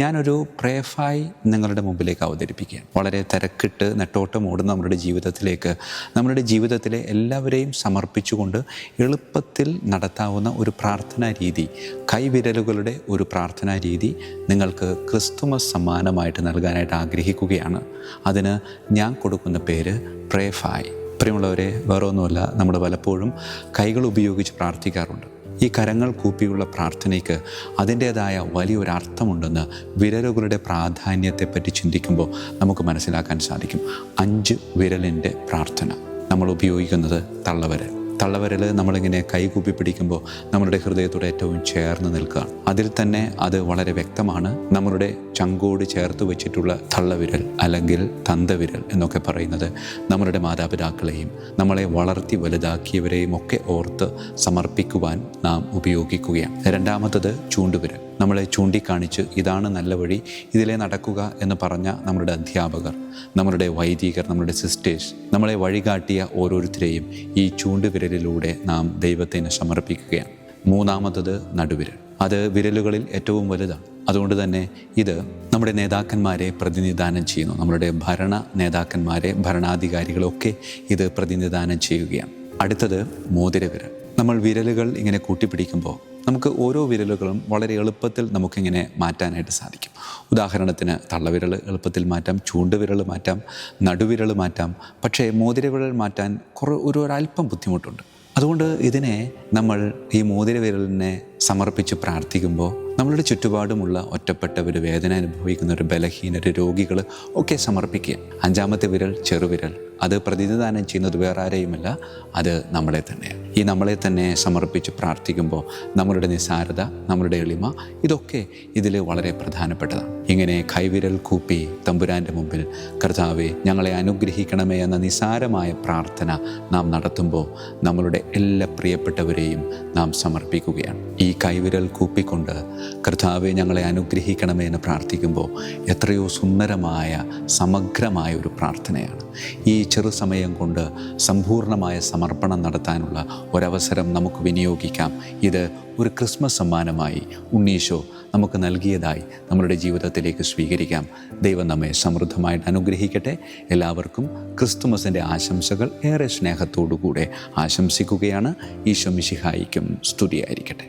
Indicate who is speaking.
Speaker 1: ഞാനൊരു പ്രേഫായി നിങ്ങളുടെ മുമ്പിലേക്ക് അവതരിപ്പിക്കുകയാണ്. വളരെ തിരക്കിട്ട് നെട്ടോട്ടം ഓടുന്ന നമ്മുടെ ജീവിതത്തിലെ എല്ലാവരെയും സമർപ്പിച്ചുകൊണ്ട് എളുപ്പത്തിൽ നടത്താവുന്ന ഒരു പ്രാർത്ഥനാ രീതി, കൈവിരലുകളുടെ ഒരു പ്രാർത്ഥനാ രീതി നിങ്ങൾക്ക് ക്രിസ്തുമസ് സമ്മാനമായിട്ട് നൽകാനായിട്ട് ആഗ്രഹിക്കുകയാണ്. അതിന് ഞാൻ കൊടുക്കുന്ന പേര് പ്രേഫായി. പ്രിയമുള്ളവരെ, വേറൊന്നുമല്ല, നമ്മൾ പലപ്പോഴും കൈകൾ ഉപയോഗിച്ച് പ്രാർത്ഥിക്കാറുണ്ട്. ഈ കരങ്ങൾ കൂപ്പിയുള്ള പ്രാർത്ഥനയ്ക്ക് അതിൻ്റേതായ വലിയൊരു അർത്ഥമുണ്ടെന്ന് വിരലുകളുടെ പ്രാധാന്യത്തെപ്പറ്റി ചിന്തിക്കുമ്പോൾ നമുക്ക് മനസ്സിലാക്കാൻ സാധിക്കും. 5 വിരലിൻ്റെ പ്രാർത്ഥന. നമ്മൾ ഉപയോഗിക്കുന്നത് തള്ളവിരൽ നമ്മളിങ്ങനെ കൈകൂപ്പി പിടിക്കുമ്പോൾ നമ്മളുടെ ഹൃദയത്തോട് ഏറ്റവും ചേർന്ന് നിൽക്കുകയാണ്. അതിൽ തന്നെ അത് വളരെ വ്യക്തമാണ്. നമ്മളുടെ ചങ്കോട് ചേർത്ത് വെച്ചിട്ടുള്ള തള്ളവിരൽ അല്ലെങ്കിൽ തന്തവിരൽ എന്നൊക്കെ പറയുന്നത് നമ്മളുടെ മാതാപിതാക്കളെയും നമ്മളെ വളർത്തി വലുതാക്കിയവരെയും ഒക്കെ ഓർത്ത് സമർപ്പിക്കുവാൻ നാം ഉപയോഗിക്കുകയാണ്. രണ്ടാമത്തത് ചൂണ്ടുവിരൽ. നമ്മളെ ചൂണ്ടിക്കാണിച്ച് ഇതാണ് നല്ല വഴി, ഇതിലെ നടക്കുക എന്ന് പറഞ്ഞ നമ്മളുടെ അധ്യാപകർ, നമ്മളുടെ വൈദികർ, നമ്മളുടെ സിസ്റ്റേഴ്സ്, നമ്മളെ വഴികാട്ടിയ ഓരോരുത്തരെയും ഈ ചൂണ്ടുവിരലിലൂടെ നാം ദൈവത്തിന് സമർപ്പിക്കുകയാണ്. മൂന്നാമത്തത് നടുവിരൽ. അത് വിരലുകളിൽ ഏറ്റവും വലുതാണ്. അതുകൊണ്ട് തന്നെ ഇത് നമ്മുടെ നേതാക്കന്മാരെ പ്രതിനിധാനം ചെയ്യുന്നു. നമ്മളുടെ ഭരണ നേതാക്കന്മാരെ, ഭരണാധികാരികളൊക്കെ ഇത് പ്രതിനിധാനം ചെയ്യുകയാണ്. അടുത്തത് മോതിരവിരൽ. നമ്മൾ വിരലുകൾ ഇങ്ങനെ കൂട്ടിപ്പിടിക്കുമ്പോൾ നമുക്ക് ഓരോ വിരലുകളും വളരെ എളുപ്പത്തിൽ നമുക്കിങ്ങനെ മാറ്റാനായിട്ട് സാധിക്കും. ഉദാഹരണത്തിന് തള്ളവിരൽ എളുപ്പത്തിൽ മാറ്റാം, ചൂണ്ടുവിരൽ മാറ്റാം, നടുവിരൽ മാറ്റാം. പക്ഷേ മോതിരവിരൽ മാറ്റാൻ ഒരല്പം ബുദ്ധിമുട്ടുണ്ട്. അതുകൊണ്ട് ഇതിനെ നമ്മൾ ഈ മോതിരവിരലിനെ സമർപ്പിച്ച് പ്രാർത്ഥിക്കുമ്പോൾ നമ്മളുടെ ചുറ്റുപാടുമുള്ള ഒറ്റപ്പെട്ടവർ, വേദന അനുഭവിക്കുന്നവർ, ബലഹീനർ, രോഗികൾ ഒക്കെ സമർപ്പിക്കുക. 5-ാമത്തെ വിരൽ ചെറുവിരൽ. അത് പ്രതിനിധാനം ചെയ്യുന്നത് വേറെ ആരെയുമല്ല, അത് നമ്മളെ തന്നെയാണ്. ഈ നമ്മളെ തന്നെ സമർപ്പിച്ച് പ്രാർത്ഥിക്കുമ്പോൾ നമ്മളുടെ നിസ്സാരത, നമ്മളുടെ എളിമ, ഇതൊക്കെ ഇതിൽ വളരെ പ്രധാനപ്പെട്ടതാണ്. ഇങ്ങനെ കൈവിരൽ കൂപ്പി തമ്പുരാൻ്റെ മുമ്പിൽ കർത്താവേ ഞങ്ങളെ അനുഗ്രഹിക്കണമേ എന്ന നിസ്സാരമായ പ്രാർത്ഥന നാം നടത്തുമ്പോൾ നമ്മളുടെ എല്ലാ പ്രിയപ്പെട്ടവരെയും നാം സമർപ്പിക്കുകയാണ്. ഈ കൈവിരൽ കൂപ്പിക്കൊണ്ട് കർത്താവെ ഞങ്ങളെ അനുഗ്രഹിക്കണമേ എന്ന് പ്രാർത്ഥിക്കുമ്പോൾ എത്രയോ സുന്ദരമായ സമഗ്രമായ ഒരു പ്രാർത്ഥനയാണ്. ഈ ചെറു സമയം കൊണ്ട് സമ്പൂർണമായ സമർപ്പണം നടത്താനുള്ള ഒരവസരം നമുക്ക് വിനിയോഗിക്കാം. ഇത് ഒരു ക്രിസ്മസ് സമ്മാനമായി ഉണ്ണീശോ നമുക്ക് നൽകിയതായി നമ്മളുടെ ജീവിതത്തിലേക്ക് സ്വീകരിക്കാം. ദൈവം നമ്മെ സമൃദ്ധമായിട്ട് അനുഗ്രഹിക്കട്ടെ. എല്ലാവർക്കും ക്രിസ്തുമസിൻ്റെ ആശംസകൾ ഏറെ സ്നേഹത്തോടുകൂടെ ആശംസിക്കുകയാണ്. ഈശോ മിശിഹായിക്കും സ്തുതിയായിരിക്കട്ടെ.